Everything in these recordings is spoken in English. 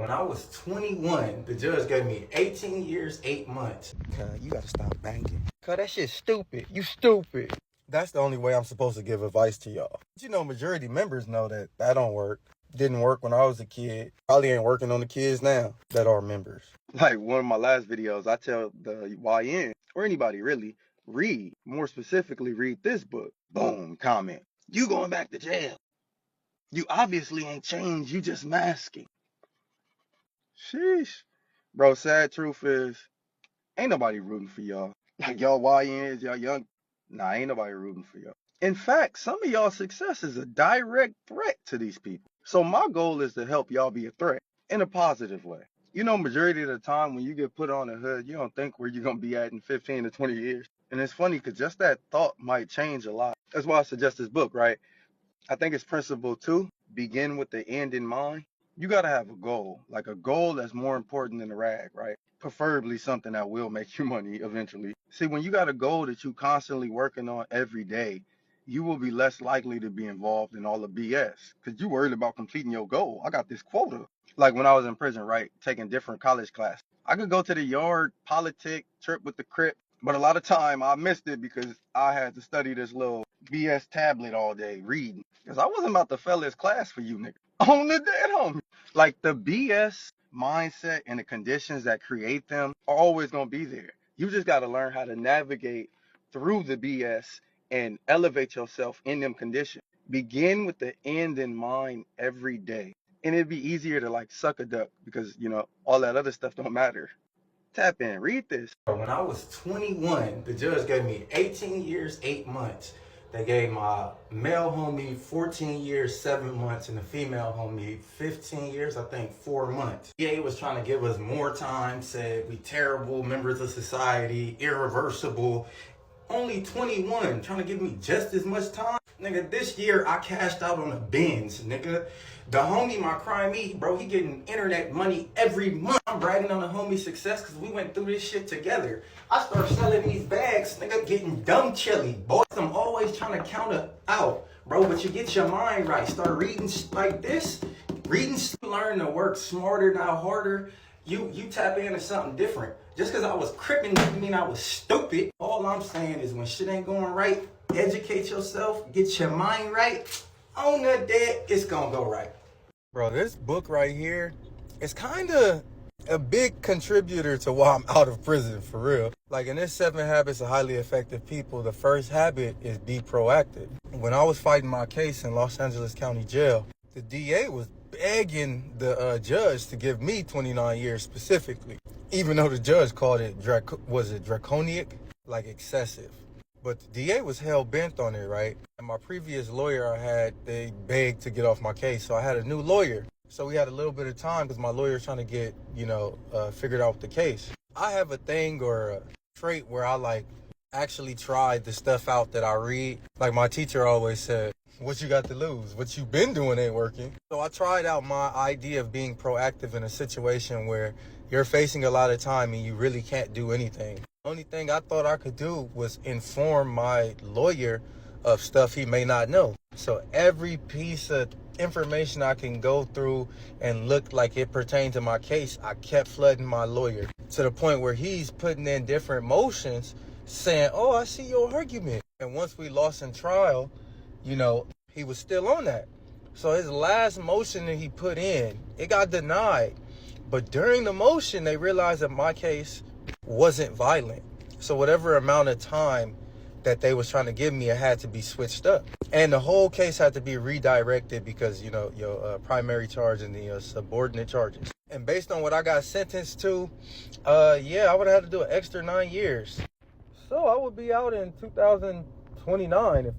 When I was 21, the judge gave me 18 years, 8 months. You gotta stop banging. Cuz that shit's stupid. You stupid. That's the only way I'm supposed to give advice to y'all. But you know, majority members know that that don't work. Didn't work when I was a kid. Probably ain't working on the kids now that are members. Like one of my last videos, I tell the YN, or anybody really, read. More specifically, read this book. Boom, comment. You going back to jail. You obviously ain't changed. You just masking. Sheesh. Bro, sad truth is, ain't nobody rooting for y'all. Like y'all YNs, y'all young. Nah, ain't nobody rooting for y'all. In fact, some of y'all success is a direct threat to these people. So my goal is to help y'all be a threat in a positive way. You know, majority of the time when you get put on the hood, you don't think where you're going to be at in 15 to 20 years. And it's funny because just that thought might change a lot. That's why I suggest this book, right? I think it's principle 2, begin with the end in mind. You got to have a goal, like a goal that's more important than a rag, right? Preferably something that will make you money eventually. See, when you got a goal that you constantly working on every day, you will be less likely to be involved in all the BS because you worried about completing your goal. I got this quota. Like when I was in prison, right, taking different college classes. I could go to the yard, politic, trip with the crip, but a lot of time I missed it because I had to study this little BS tablet all day reading. Because I wasn't about to fail this class for you, nigga. On the dead homie. Like the BS mindset and the conditions that create them are always going to be there. You just got to learn how to navigate through the BS and elevate yourself in them conditions. Begin with the end in mind every day. And it'd be easier to like suck a duck because, you know, all that other stuff don't matter. Tap in, read this. When I was 21, the judge gave me 18 years, 8 months. They gave my male homie 14 years, 7 months, and the female homie 15 years, I think 4 months. DA was trying to give us more time, said we terrible members of society, irreversible. Only 21, trying to give me just as much time. Nigga, this year I cashed out on the Benz, nigga. The homie, my crime bro, he getting internet money every month. I'm bragging on the homie's success because we went through this shit together. I start selling these bags, nigga, getting dumb chilly. Boys, I'm always trying to counter out, bro, but you get your mind right. Start reading like this. Reading, learn to work smarter, not harder. You tap into something different. Just because I was cripping doesn't mean I was stupid. All I'm saying is when shit ain't going right, educate yourself, get your mind right. On the dead, it's gonna go right. Bro, this book right here is kind of a big contributor to why I'm out of prison, for real. Like in this 7 Habits of Highly Effective People, the first habit is be proactive. When I was fighting my case in Los Angeles County Jail, the DA was begging the judge to give me 29 years specifically, even though the judge called it, draconic, like excessive. But the DA was hell-bent on it, right? And my previous lawyer I had, they begged to get off my case, so I had a new lawyer. So we had a little bit of time because my lawyer's trying to get, figured out the case. I have a thing or a trait where I, actually try the stuff out that I read. Like my teacher always said, what you got to lose? What you been doing ain't working. So I tried out my idea of being proactive in a situation where you're facing a lot of time and you really can't do anything. The only thing I thought I could do was inform my lawyer of stuff he may not know. So every piece of information I can go through and look like it pertained to my case, I kept flooding my lawyer to the point where he's putting in different motions saying, oh, I see your argument. And once we lost in trial, he was still on that. So his last motion that he put in, it got denied. But during the motion, they realized that my case wasn't violent. So whatever amount of time that they was trying to give me, it had to be switched up. And the whole case had to be redirected because, your primary charge and the subordinate charges. And based on what I got sentenced to, I would have had to do an extra 9 years. So I would be out in 2029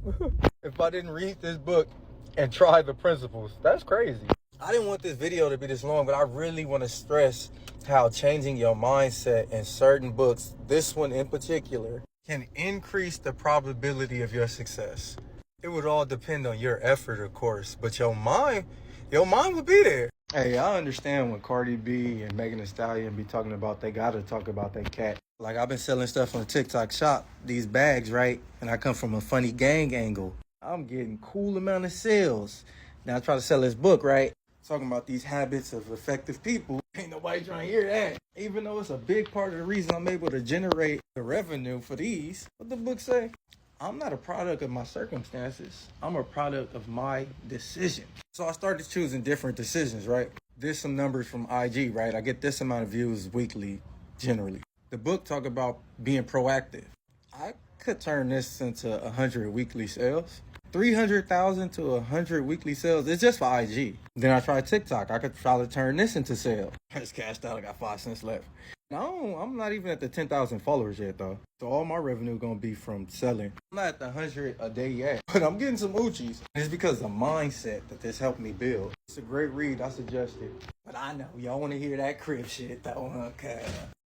if I didn't read this book and try the principles. That's crazy. I didn't want this video to be this long, but I really want to stress how changing your mindset in certain books, this one in particular, can increase the probability of your success. It would all depend on your effort, of course, but your mind would be there. Hey, I understand when Cardi B and Megan Thee Stallion be talking about they gotta talk about their cat. Like I've been selling stuff on TikTok shop, these bags, right? And I come from a funny gang angle. I'm getting cool amount of sales. Now I try to sell this book, right? talking about these habits of effective people. Ain't nobody trying to hear that. Even though it's a big part of the reason I'm able to generate the revenue for these. What the book say? I'm not a product of my circumstances. I'm a product of my decision. So I started choosing different decisions, right? There's some numbers from IG, right? I get this amount of views weekly, generally. The book talk about being proactive. I could turn this into 100 weekly sales. 300,000 to 100 weekly sales. It's just for IG. Then I tried TikTok. I could try to turn this into sales. I just cashed out. I got 5 cents left. No, I'm not even at the 10,000 followers yet, though. So all my revenue gonna be from selling. I'm not at the 100 a day yet, but I'm getting some Uchis. It's because of the mindset that this helped me build. It's a great read. I suggest it. But I know y'all want to hear that crip shit, though. Okay.